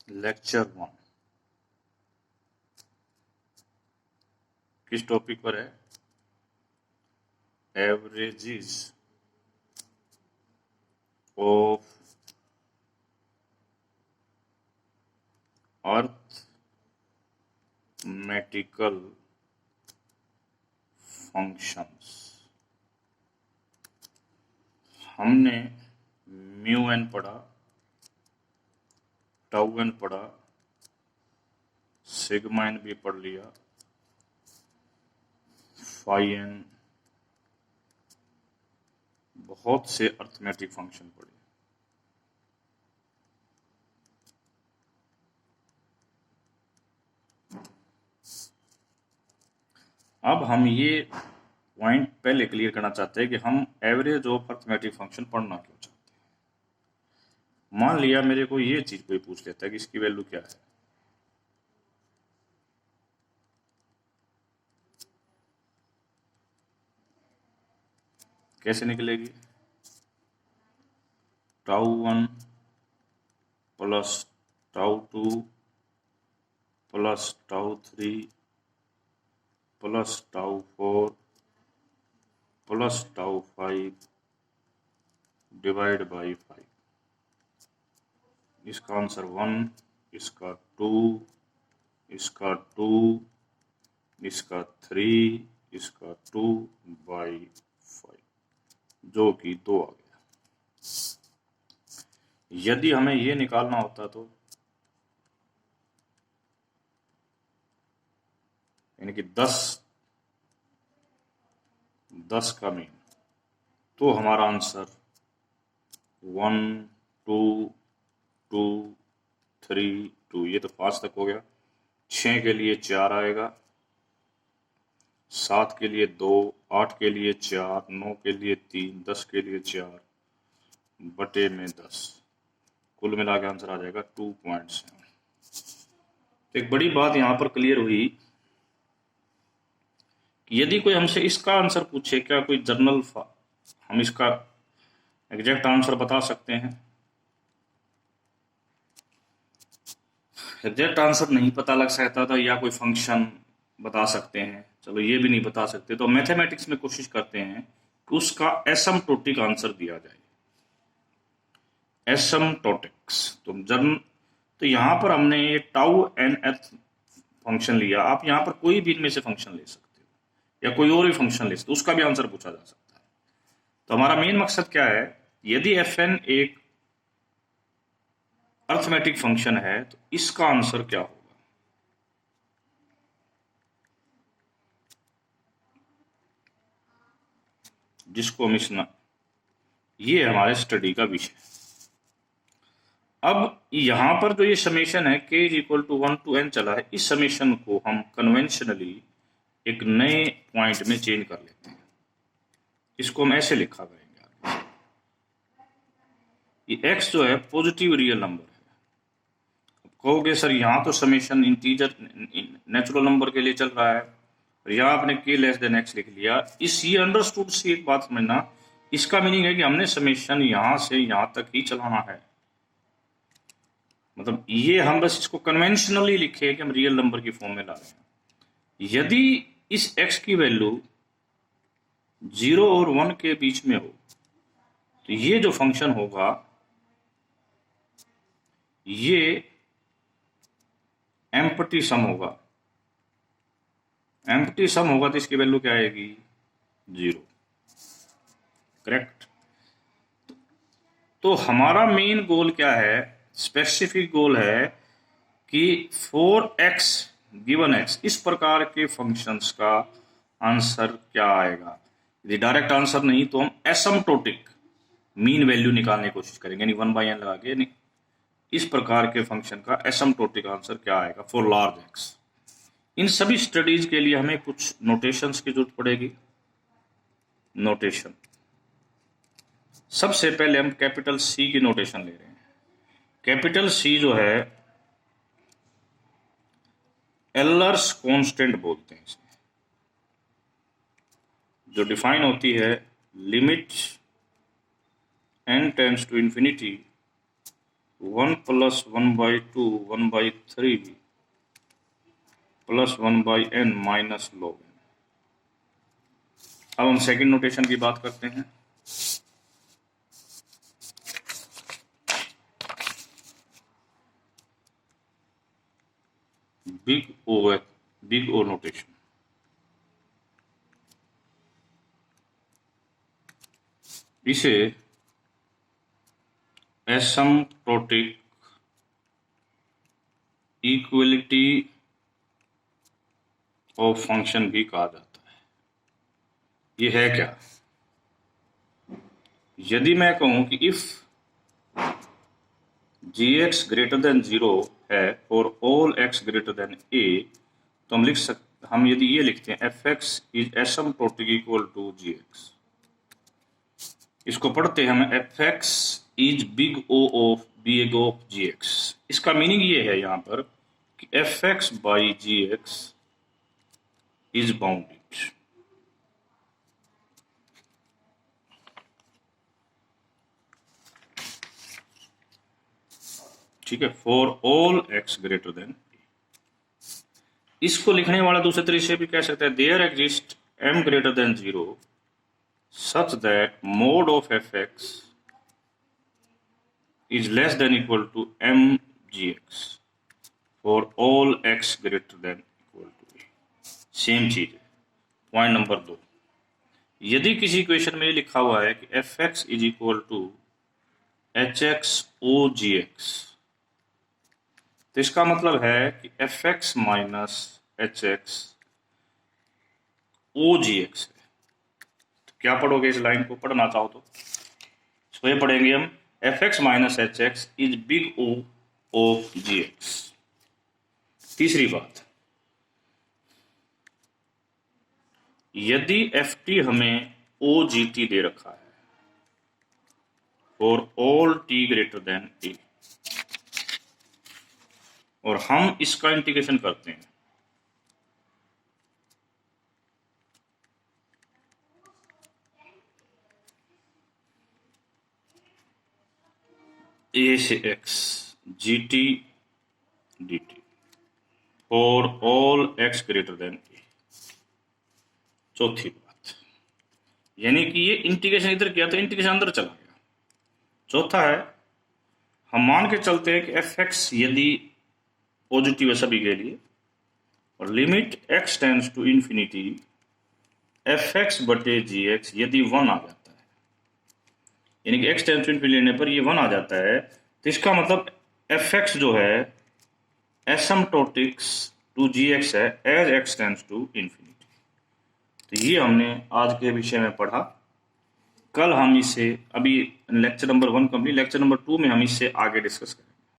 Lecture 1 किस topic पर है? Averages of arithmetical functions. हमने म्यू एन पढ़ा, टाउ एन पढ़ा, सिग्मा एन भी पढ़ लिया, फाई एन, बहुत से अर्थमेटिक फंक्शन पढ़े। अब हम ये पॉइंट पहले क्लियर करना चाहते हैं कि हम एवरेज ऑफ अर्थमेटिक फंक्शन पढ़ना क्यों चाहते हैं। मान लिया मेरे को ये चीज कोई पूछ लेता है कि इसकी वैल्यू क्या है, कैसे निकलेगी? Tau 1 plus tau 2 plus tau 3 plus tau 4 plus tau 5 divide by 5। इसका आंसर 1, इसका 2, इसका 2, इसका 3, इसका 2 बाई 5 जो कि 2 आ गया। यदि हमें ये निकालना होता तो यानी कि 10 का मीन, तो हमारा आंसर 1, 2, 2, 3, 2, ये तो 5 तक हो गया। 6 के लिए 4 आएगा, 7 के लिए 2, 8 के लिए 4, 9 के लिए 3, 10 के लिए 4 बटे में 10, कुल मिला के आंसर आ जाएगा 2.7। तो एक बड़ी बात यहाँ पर क्लियर हुई कि यदि कोई हमसे इसका आंसर पूछे, क्या कोई जर्नल हम इसका एग्जैक्ट आंसर बता सकते हैं? एग्जैक्ट आंसर नहीं पता लग सकता था, या कोई फंक्शन बता सकते हैं, चलो ये भी नहीं बता सकते, तो मैथमेटिक्स में कोशिश करते हैं कि उसका एसिम्प्टोटिक आंसर दिया जाए। एसिम्प्टोटिक्स तो यहां पर हमने ये टाउ एन एथ फंक्शन लिया। आप यहां पर कोई भी इनमें से फंक्शन ले सकते हो, या कोई और भी फंक्शन ले सकते हो, उसका भी आंसर पूछा जा सकता है। तो हमारा मेन मकसद क्या है, यदि एफ एन एक अर्थमेटिक फंक्शन है तो इसका आंसर क्या होगा, जिसको हम ये हमारे स्टडी का विषय है। अब यहां पर जो ये समेशन है k = 1 to n चला है, इस समेशन को हम कन्वेंशनली एक नए पॉइंट में चेंज कर लेते हैं। इसको हम ऐसे लिखा करेंगे आगे, ये x जो है पॉजिटिव रियल नंबर है। कहोगे सर यहाँ तो समेशन इंटीजर नेचुरल नंबर के लिए चल रहा है, और यहाँ आपने k < x लिख लिया। इस ये अंडरस्टूड से एक बात समझना, इसका मीनिंग है कि हमने समेशन यहां से यहां तक ही चलाना है। मतलब ये हम बस इसको कन्वेंशनली लिखे कि हम रियल नंबर की फॉर्म में ला रहे हैं। यदि इस x की वैल्यू 0 और 1 के बीच में हो तो ये जो फंक्शन होगा ये एम्प्टी सम होगा। एम्प्टी सम होगा तो इसकी वैल्यू क्या आएगी? 0। करेक्ट। तो हमारा मेन गोल क्या है, स्पेसिफिक गोल है कि फॉर x गिवन x इस प्रकार के फंक्शंस का आंसर क्या आएगा। यदि डायरेक्ट आंसर नहीं तो हम एसिम्प्टोटिक मीन वैल्यू निकालने की कोशिश करेंगे, यानी 1/n लगा के, यानी इस प्रकार के फंक्शन का एसिम्प्टोटिक आंसर क्या आएगा फॉर लार्ज x। इन सभी स्टडीज के लिए हमें कुछ नोटेशंस की जरूरत पड़ेगी। नोटेशन, सबसे पहले हम कैपिटल C की नोटेशन ले रहे हैं। कैपिटल C जो है एलर्स कांस्टेंट बोलते हैं इसे, जो डिफाइन होती है limit n tends to infinity 1 plus 1/2 1/3 plus 1/n minus log n। अब हम सेकंड नोटेशन की बात करते हैं। Big O notation. इसे एसिम्प्टोटिक इक्वलिटी ऑफ फंक्शन भी कहा जाता है। ये है क्या? यदि मैं कहूं कि इफ gx ग्रेटर देन 0 है और all x greater than a, तो हम यदि ये लिखते हैं fx is asymptotic equal to gx। इसको पढ़ते हैं हम fx is big O of gx। इसका मीनिंग ये है यहां पर कि fx by gx is bounded. ठीक है, for all x greater than. इसको लिखने वाला दूसरे तरीके से भी कह सकते हैं there exist m greater than 0 such that mod of fx is less than equal to mgx for all x greater than equal to a। Same चीज है। पॉइंट नंबर 2, यदि किसी इक्वेशन में ये लिखा हुआ है कि fx is equal to hx o gx, तो इसका मतलब है कि fx minus hx o gx है। तो क्या पढ़ोगे इस लाइन को? पढ़ना चाहो तो इसको ये पढ़ेंगे हम fx minus hx is big O of gx। तीसरी बात, यदि ft हमें OGT दे रखा है for all t greater than a, और हम इसका इंटीग्रेशन करते हैं a से x gt dt for all x greater than a। चौथी बात, यानी कि ये इंटीग्रेशन इधर किया तो इंटीग्रेशन अंदर चला गया। चौथा है, हम मान के चलते हैं कि fx यदि पॉजिटिव है सभी के लिए और limit x tends to infinity fx बटे gx यदि 1 आ जाता है, यानी कि x टेंड्स टू इंफिनिटी लेने पर ये 1 आ जाता है, तो इसका मतलब fx जो है एसिम्प्टोटिक्स टू gx है as x tends to infinity. तो ये हमने आज के विषय में पढ़ा। कल हम इसे, अभी lecture number 1 complete, lecture number 2 में हम इससे आगे डिस्कस करेंगे।